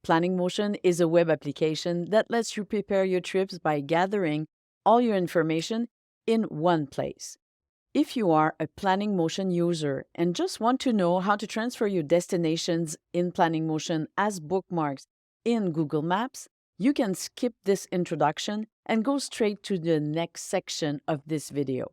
Planning Motion is a web application that lets you prepare your trips by gathering all your information in one place. If you are a Planning Motion user and just want to know how to transfer your destinations in Planning Motion as bookmarks in Google Maps, you can skip this introduction and go straight to the next section of this video.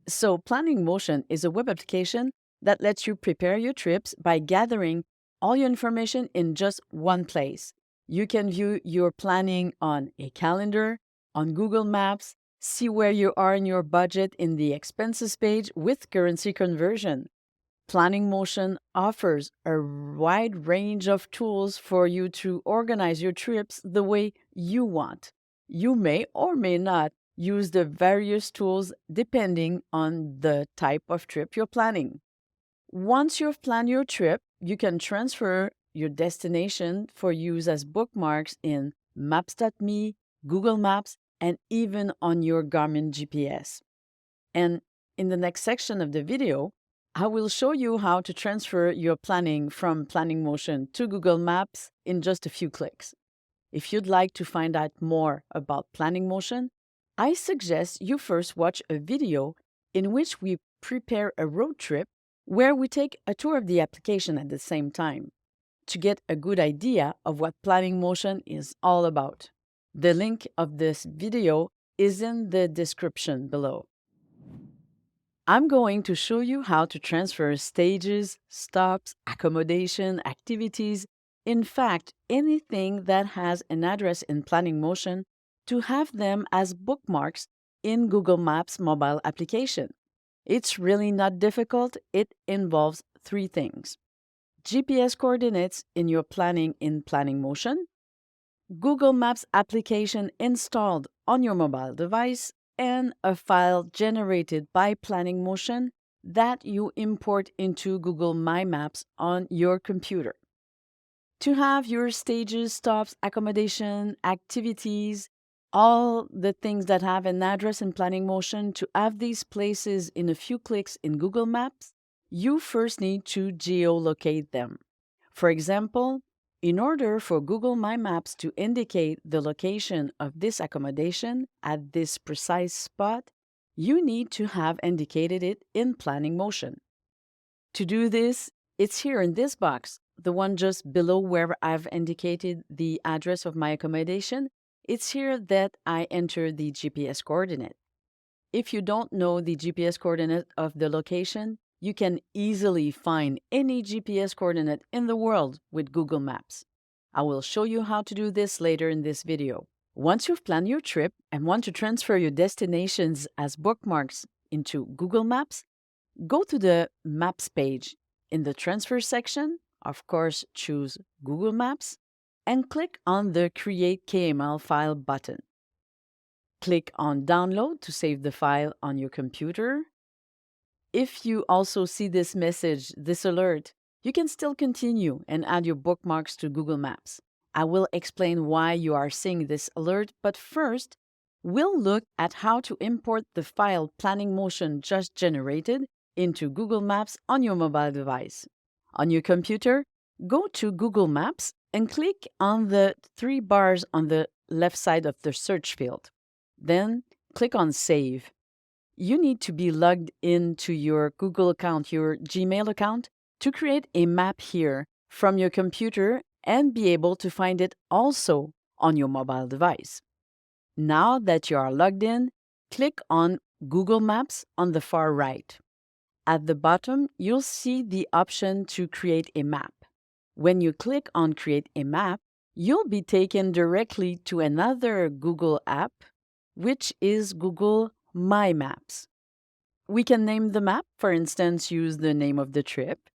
So, Planning Motion is a web application that lets you prepare your trips by gathering all your information in just one place. You can view your planning on a calendar, on Google Maps, see where you are in your budget in the expenses page with currency conversion. Planning Motion offers a wide range of tools for you to organize your trips the way you want. You may or may not use the various tools depending on the type of trip you're planning. Once you've planned your trip, you can transfer your destination for use as bookmarks in Maps.me, Google Maps, and even on your Garmin GPS. And in the next section of the video, I will show you how to transfer your planning from Planning Motion to Google Maps in just a few clicks. If you'd like to find out more about Planning Motion, I suggest you first watch a video in which we prepare a road trip where we take a tour of the application at the same time to get a good idea of what Planning Motion is all about. The link of this video is in the description below. I'm going to show you how to transfer stages, stops, accommodation, activities, in fact, anything that has an address in Planning Motion to have them as bookmarks in Google Maps mobile application. It's really not difficult. It involves three things: GPS coordinates in your planning in Planning Motion, Google Maps application installed on your mobile device, and a file generated by Planning Motion that you import into Google My Maps on your computer. To have your stages, stops, accommodation, activities, all the things that have an address in Planning Motion, to have these places in a few clicks in Google Maps, you first need to geolocate them. For example, in order for Google My Maps to indicate the location of this accommodation at this precise spot, you need to have indicated it in Planning Motion. To do this, it's here in this box, the one just below where I've indicated the address of my accommodation. It's here that I enter the GPS coordinate. If you don't know the GPS coordinate of the location, you can easily find any GPS coordinate in the world with Google Maps. I will show you how to do this later in this video. Once you've planned your trip and want to transfer your destinations as bookmarks into Google Maps, go to the Maps page. In the Transfer section, of course, choose Google Maps and click on the Create KML File button. Click on Download to save the file on your computer. If you also see this message, this alert, you can still continue and add your bookmarks to Google Maps. I will explain why you are seeing this alert, but first, we'll look at how to import the file Planning Motion just generated into Google Maps on your mobile device. On your computer, go to Google Maps and click on the three bars on the left side of the search field. Then click on Save. You need to be logged into your Google account, your Gmail account, to create a map here from your computer and be able to find it also on your mobile device. Now that you are logged in, click on Google Maps on the far right. At the bottom, you'll see the option to create a map. When you click on Create a Map, you'll be taken directly to another Google app, which is Google My Maps. We can name the map, for instance, use the name of the trip.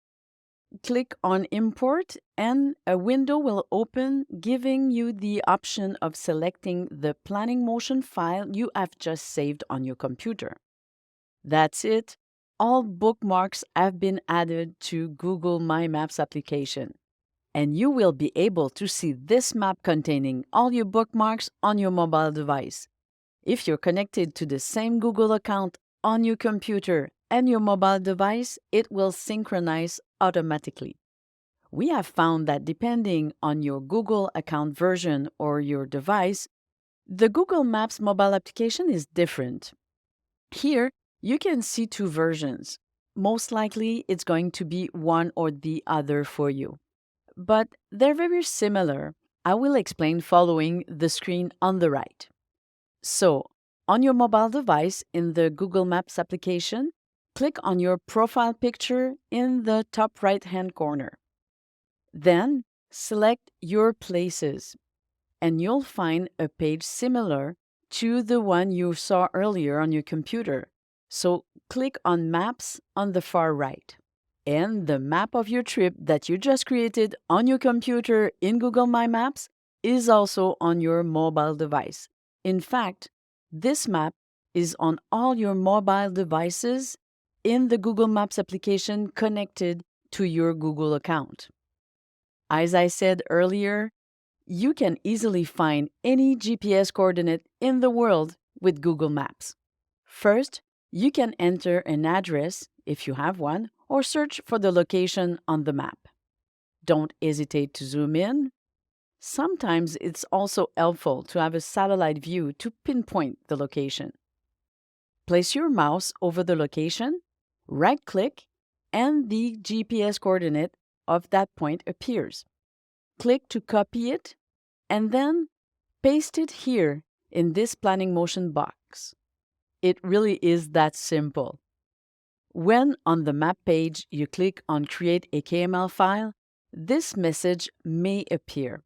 Click on Import, and a window will open, giving you the option of selecting the Planning Motion file you have just saved on your computer. That's it. All bookmarks have been added to Google My Maps application, and you will be able to see this map containing all your bookmarks on your mobile device. If you're connected to the same Google account on your computer and your mobile device, it will synchronize automatically. We have found that depending on your Google account version or your device, the Google Maps mobile application is different. Here, you can see two versions. Most likely, it's going to be one or the other for you. But they're very similar. I will explain following the screen on the right. So, on your mobile device in the Google Maps application, click on your profile picture in the top right-hand corner. Then, select Your Places, and you'll find a page similar to the one you saw earlier on your computer. So, click on Maps on the far right. And the map of your trip that you just created on your computer in Google My Maps is also on your mobile device. In fact, this map is on all your mobile devices in the Google Maps application connected to your Google account. As I said earlier, you can easily find any GPS coordinate in the world with Google Maps. First, you can enter an address, if you have one, or search for the location on the map. Don't hesitate to zoom in. Sometimes it's also helpful to have a satellite view to pinpoint the location. Place your mouse over the location, right-click, and the GPS coordinate of that point appears. Click to copy it, and then paste it here in this planning motion box. It really is that simple. When on the map page you click on Create a KML file, this message may appear.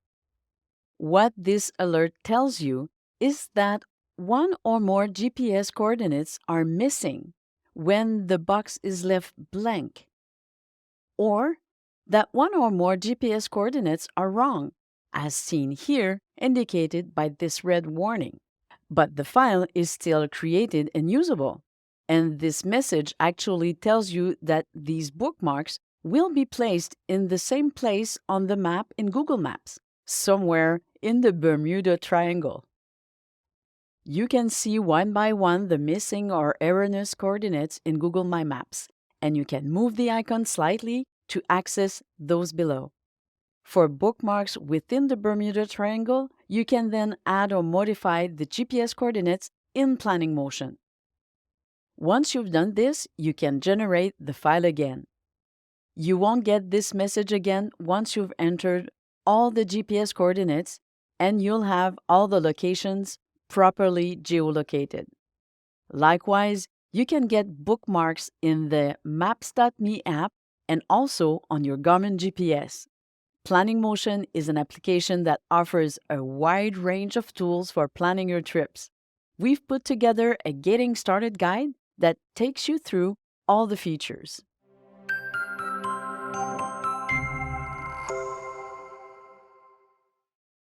What this alert tells you is that one or more GPS coordinates are missing when the box is left blank, or that one or more GPS coordinates are wrong, as seen here, indicated by this red warning. But the file is still created and usable. And this message actually tells you that these bookmarks will be placed in the same place on the map in Google Maps, somewhere in the Bermuda Triangle. You can see one by one the missing or erroneous coordinates in Google My Maps, and you can move the icon slightly to access those below. For bookmarks within the Bermuda Triangle, you can then add or modify the GPS coordinates in planning motion. Once you've done this, you can generate the file again. You won't get this message again once you've entered all the GPS coordinates, and you'll have all the locations properly geolocated. Likewise, you can get bookmarks in the Maps.me app and also on your Garmin GPS. Planning Motion is an application that offers a wide range of tools for planning your trips. We've put together a Getting Started guide that takes you through all the features.